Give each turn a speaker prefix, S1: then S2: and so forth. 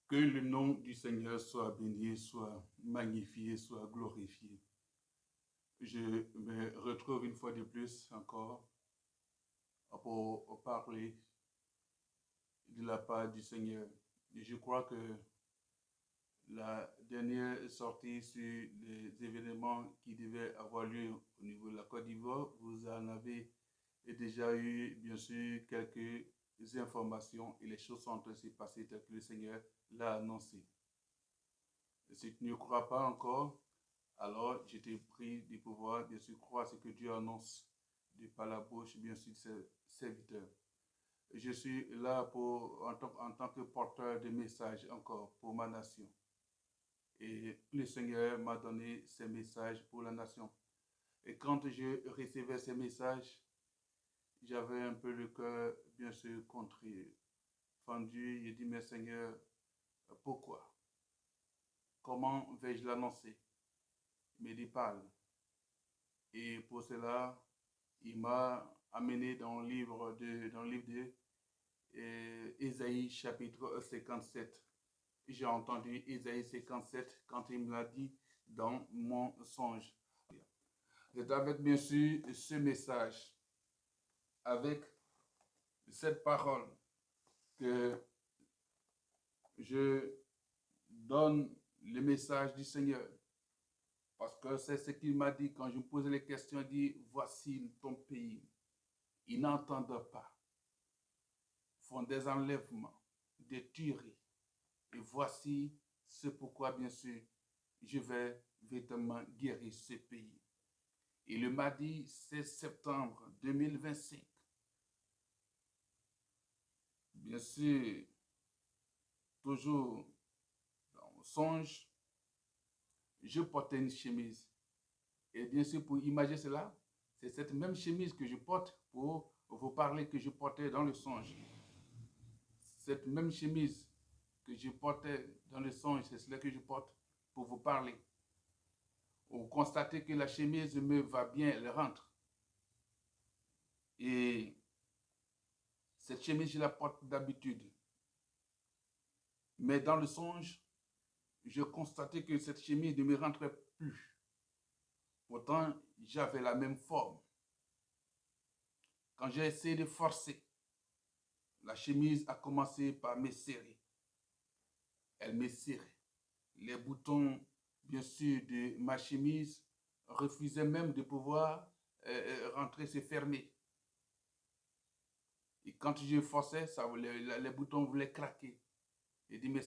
S1: Que le nom du Seigneur soit béni, soit magnifié, soit glorifié. Je me retrouve une fois de plus encore pour parler de la part du Seigneur. Et je crois que la dernière sortie sur les événements qui devaient avoir lieu au niveau de la Côte d'Ivoire, vous en avez déjà eu, bien sûr, quelques informations et les choses sont en train de se passer telles que le Seigneur l'a annoncé. Si tu ne crois pas encore, alors je t'ai pris de pouvoir, bien sûr, croire ce que Dieu annonce de par la bouche, bien sûr, de ses serviteurs. Je suis là en tant que porteur de messages encore pour ma nation. Et le Seigneur m'a donné ces messages pour la nation. Et quand je recevais ces messages, j'avais un peu le cœur, bien sûr, contrit, fendu. J'ai dit, mais Seigneur, pourquoi? Comment vais-je l'annoncer? Il me dit, parle. Et pour cela, il m'a amené dans le livre de Ésaïe chapitre 57. J'ai entendu Ésaïe 57 quand il me l'a dit dans mon songe. C'est avec bien sûr ce message, avec cette parole que je donne le message du Seigneur. Parce que c'est ce qu'il m'a dit quand je me posais les questions. Il dit, voici ton pays. Ils n'entendent pas. Font des enlèvements, des tueries. Et voici ce pourquoi, bien sûr, je vais véritablement guérir ce pays. Il m'a dit, c'est septembre 2025. Bien sûr, toujours dans mon songe, je portais une chemise. Et bien sûr, pour imaginer cela, c'est cette même chemise que je porte pour vous parler que je portais dans le songe. Cette même chemise que je portais dans le songe, c'est cela que je porte pour vous parler. Vous constatez que la chemise me va bien, elle rentre. Et cette chemise, je la porte d'habitude. Mais dans le songe, je constatais que cette chemise ne me rentrait plus. Pourtant, j'avais la même forme. Quand j'ai essayé de forcer, la chemise a commencé par me serrer. Elle me serrait. Les boutons, bien sûr, de ma chemise refusaient même de pouvoir rentrer, se fermer. Et quand je forçais, les boutons voulaient craquer. J'ai dit, mais